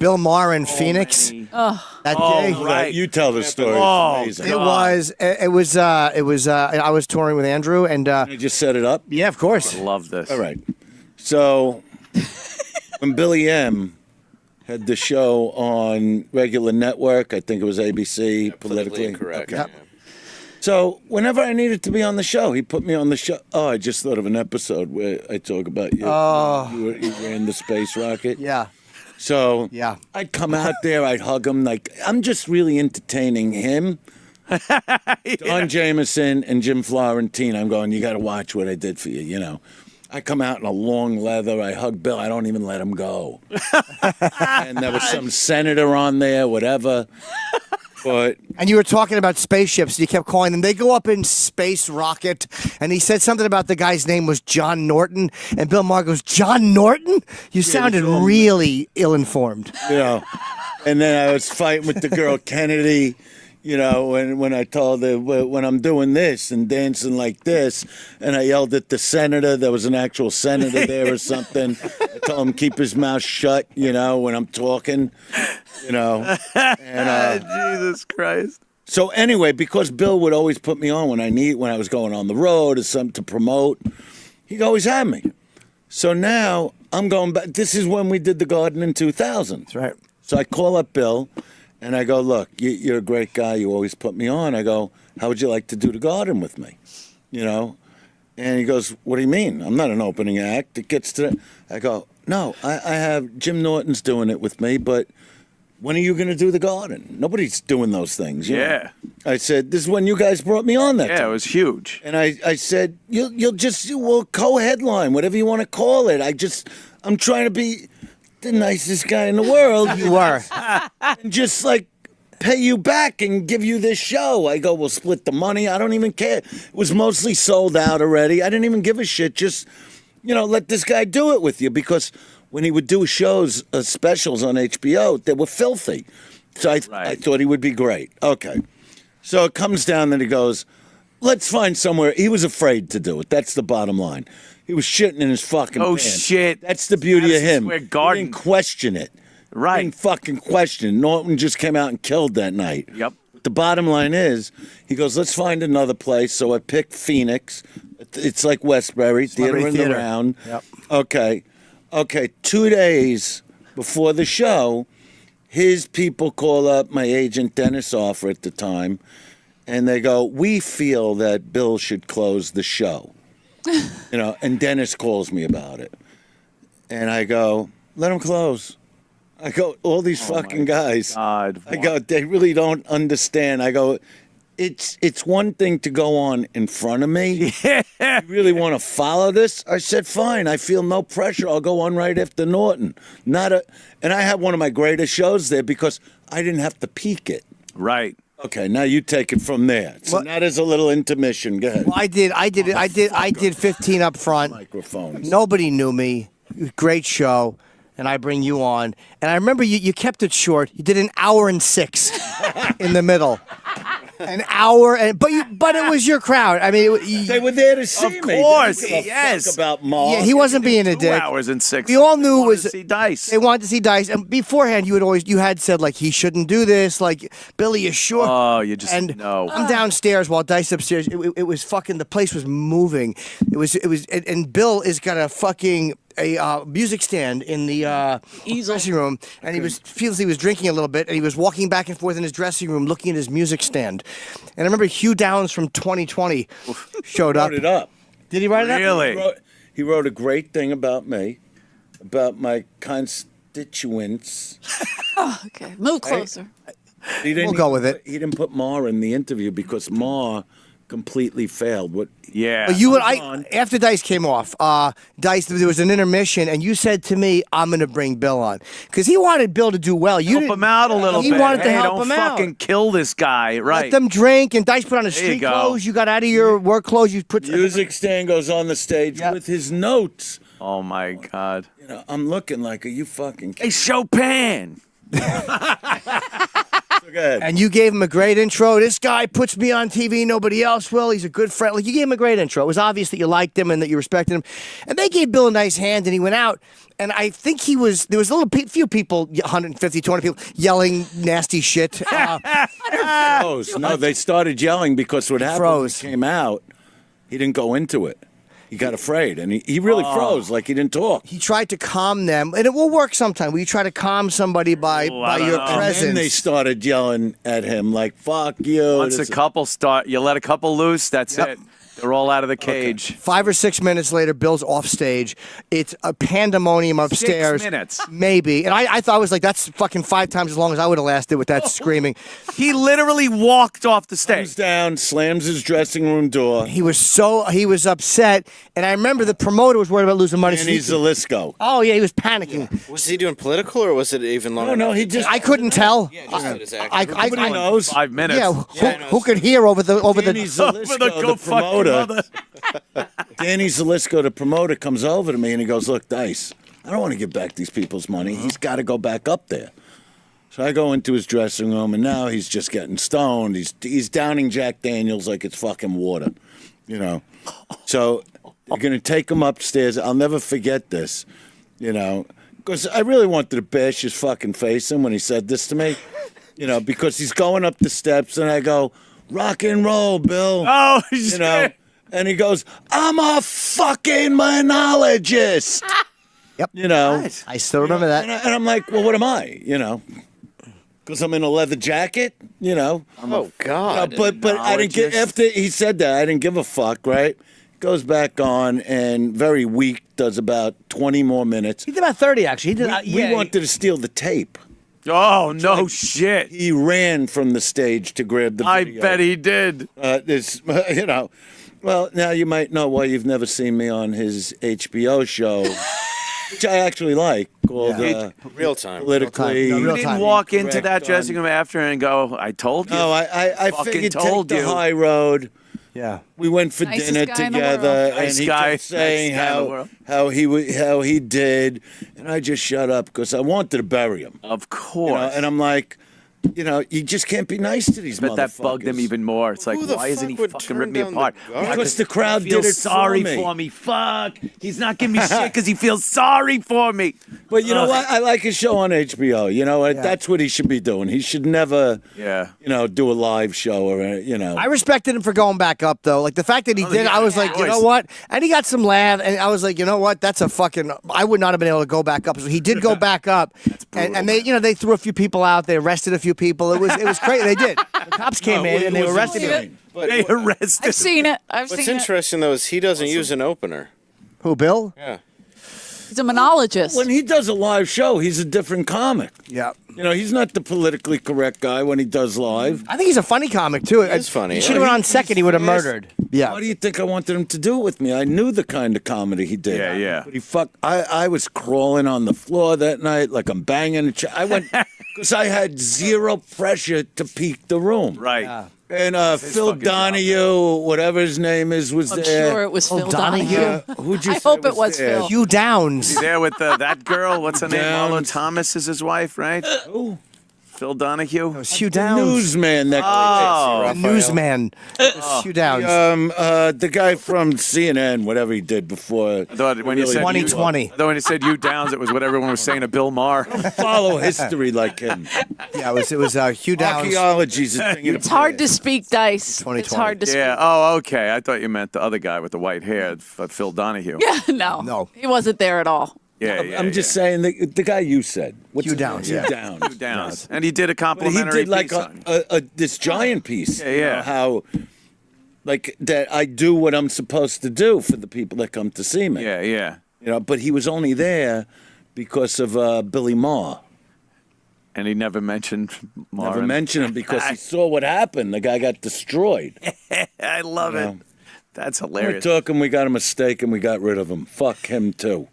Bill Maher in Phoenix. That day. Right. You tell the story. It's amazing. It was. I was touring with Andrew, and I just set it up. yeah, of course. I love this. All right. So when Billy M had the show on regular network, I think it was ABC, politically incorrect. Okay. So whenever I needed to be on the show, he put me on the show. Oh, I just thought of an episode where I talk about you. You were in the space rocket. Yeah. So Yeah. I'd come out there, I'd hug him. Like, I'm just really entertaining him. Don Jameson and Jim Florentine. I'm going, you got to watch what I did for you, you know. I come out in a long leather. I hug Bill. I don't even let him go. And there was some senator on there, whatever. But And you were talking about spaceships. You kept calling them. They go up in space rocket. And he said something about the guy's name was John Norton. And Bill Maher goes, John Norton? You sounded really ill-informed. you know, and then I was fighting with the girl Kennedy, you know, when I told her when I'm doing this and dancing like this, and I yelled at the senator. There was an actual senator there or something. I told him keep his mouth shut, you know, when I'm talking, you know. And, Jesus Christ. so anyway, because Bill would always put me on when I was going on the road or something to promote, he'd always have me. So now I'm going back. This is when we did the Garden in 2000. That's right. So I call up Bill, and I go, look, you're a great guy. You always put me on. I go, how would you like to do the Garden with me? You know? And he goes, what do you mean? I'm not an opening act. It gets to I go, no, I have Jim Norton's doing it with me, but when are you going to do the Garden? Nobody's doing those things. You know? I said, this is when you guys brought me on that Yeah, time. it was huge. And I said, we'll co-headline, whatever you want to call it. I'm trying to be the nicest guy in the world. You are. And just like pay you back and give you this show. I go, we'll split the money. I don't even care. It was mostly sold out already. I didn't even give a shit. Just, you know, let this guy do it with you. Because when he would do shows, specials on HBO, they were filthy. So I thought he would be great. Okay. So it comes down that he goes, let's find somewhere. He was afraid to do it. That's the bottom line. He was shitting in his fucking pants. Shit. That's the beauty of him. Square He Garden. didn't question it. Right. He didn't fucking question it. Norton just came out and killed that night. Yep. The bottom line is, he goes, let's find another place. So I picked Phoenix. It's like Westbury, Theater in the Round. Yep. Okay, 2 days before the show, his people call up my agent, Dennis Offer at the time, and they go, we feel that Bill should close the show. You know, and Dennis calls me about it. And I go, let him close. I go, all these fucking guys. God. I go, they really don't understand. I go, it's one thing to go on in front of me. Yeah. You really want to follow this? I said, fine. I feel no pressure. I'll go on right after Norton. And I had one of my greatest shows there because I didn't have to peak it. Right. Okay, now you take it from there. So now there's a little intermission. Go ahead. Well, I did 15 up front. Microphones. Nobody knew me. Great show. And I bring you on. And I remember you kept it short. You did an hour and 6 in the middle. An hour, but it was your crowd. I mean, they were there to see me. Of course, They didn't give a fuck yes. about Mark. Yeah, he wasn't being a 2 dick. hours and 6. We all knew it was to see Dice. They wanted to see Dice, and beforehand you had said like he shouldn't do this. Like Billy is sure. Oh, you just and know. I'm downstairs while Dice upstairs. It was fucking. The place was moving. It was, and Bill is got a fucking a music stand in the dressing room, and he feels he was drinking a little bit, and he was walking back and forth in his dressing room looking at his music stand. And I remember Hugh Downs from 2020 showed up. Wrote it up. Did he write it up? Really? He wrote a great thing about me, about my constituents. Oh, okay. Move closer. We'll go with it. He didn't put Ma in the interview because Ma completely failed. What? Yeah. But after Dice came off, Dice, there was an intermission, and you said to me, "I'm going to bring Bill on," because he wanted Bill to do well. Help him out a little bit. He wanted to Hey, help don't him out. fucking kill this guy, right? Let them drink, and Dice put on his There you street go. clothes. You got out of your work clothes. You put Music stand goes on the stage with his notes. Oh my God. You know, I'm looking like, are you fucking Hey, Chopin. Go ahead. And you gave him a great intro. This guy puts me on TV. Nobody else will. He's a good friend. Like, you gave him a great intro. It was obvious that you liked him and that you respected him. And they gave Bill a nice hand, and he went out. And I think there was few people, 150, 200 people, yelling nasty shit. Froze. No, they started yelling because what happened froze. when he came out, he didn't go into it. He got afraid, and he really froze, like he didn't talk. He tried to calm them, and it will work sometime. Where you try to calm somebody by your presence. And then they started yelling at him like, fuck you. Once a couple start, you let a couple loose, that's it. They're all out of the cage. 5 or 6 minutes later, Bill's off stage. It's a pandemonium upstairs. 6 minutes. Maybe. And I thought, I was like, that's fucking 5 times as long as I would have lasted with that screaming. He literally walked off the stage. Comes down, slams his dressing room door. He was upset. And I remember the promoter was worried about losing money. And he's Zalisco. Oh, yeah, he was panicking. Was he doing political, or was it even longer? No, he just. I couldn't tell. Nobody knows. 5 minutes. Yeah, who could hear over the Danny Zalisco, the promoter. Danny Zalisco, the promoter, comes over to me and he goes, "Look, Dice, I don't want to give back these people's money. He's got to go back up there." So I go into his dressing room, and now he's just getting stoned. He's downing Jack Daniels like it's fucking water, you know. So they're gonna take him upstairs. I'll never forget this, you know, because I really wanted to bash his fucking face in when he said this to me, you know, because he's going up the steps, and I go, "Rock and roll, Bill." Oh, you know. And he goes, "I'm a fucking monologist." Yep. You know. I still remember that. And I'm like, well, what am I? You know. Because I'm in a leather jacket, you know. Oh, God. But I didn't get, after he said that, I didn't give a fuck, right? Goes back on and very weak, does about 20 more minutes. He did about 30, actually. He did. We wanted to steal the tape. Oh, no shit. He ran from the stage to grab the I video. bet he did. This, you know. Well, now you might know why you've never seen me on his HBO show, which I actually like, called Real Time. Politically. No, You real didn't time. walk into Correct that on- dressing room after and go, "I told you." No, I Fucking figured told take you. the high road. Yeah. We went for Nicest dinner guy in the together, world. and Nice he guy. kept saying Nice guy in the how world. how he did, and I just shut up because I wanted to bury him. Of You course. know, and I'm like, you know, you just can't be nice to these But that motherfuckers. bugged him even more. It's like, Who the why isn't fuck he would fucking turn ripping me down the apart? guard? Because the crowd He did feels it sorry for me. Fuck. He's not giving me shit because he feels sorry for me. But you know what? I like his show on HBO. You know, that's what he should be doing. He should never, Yeah. you know, do a live show or, you know. I respected him for going back up, though. Like, the fact that he did, I was like, you know what? And he got some laugh, and I was like, you know what? That's a fucking. I would not have been able to go back up. So he did go back up, and they, you know, they threw a few people out. They arrested a few people. It was crazy. They did. The cops came in and they arrested him. They arrested I've seen it. I've What's seen it. interesting, though, is he doesn't use an opener. Who, Bill? Yeah. He's a monologist. When he does a live show, he's a different comic. Yeah. You know, he's not the politically correct guy when he does live. I think he's a funny comic, too. He is funny, He yeah. should have went on second. He would have fast. murdered. Yeah. Why do you think I wanted him to do it with me? I knew the kind of comedy he did. Yeah, yeah. But I was crawling on the floor that night like I'm banging a chair. I went because I had zero pressure to peak the room. Right. And Phil fucking job. Donahue, whatever his name is, was I'm there. sure it was Phil Donahue. Donahue. Who'd you I say hope it was there? Phil. Hugh Downs. There with that girl. What's her name? Downs. Marlon Thomas is his wife, right? Who? Phil Donahue. It was Hugh Downs. Newsman. That Oh. The newsman. Hugh Downs. the guy from CNN, whatever he did before. I thought when you said 2020. I thought when you said you Downs, it was what everyone was saying to Bill Maher. Follow history like him. Yeah, it was Hugh Downs. Archaeology's a thing. It's hard to speak dice. It's 2020. hard to speak. Yeah. Oh, okay. I thought you meant the other guy with the white hair, Phil Donahue. Yeah, no. No. He wasn't there at all. Yeah. Yeah. I'm just saying the guy you said. What's Hugh his name? Downs, Hugh yeah. Downs. Hugh Downs. And he did a But he complimentary did like piece on- this giant piece. Yeah, you know, yeah. how, like that I do what I'm supposed to do for the people that come to see me. Yeah, yeah. You know, but he was only there because of Billy Maher. And he never mentioned Maher. Never mentioned him because he saw what happened. The guy got destroyed. I love You it. know. That's We hilarious. took him, we got a mistake, and we got rid of him. Fuck him too.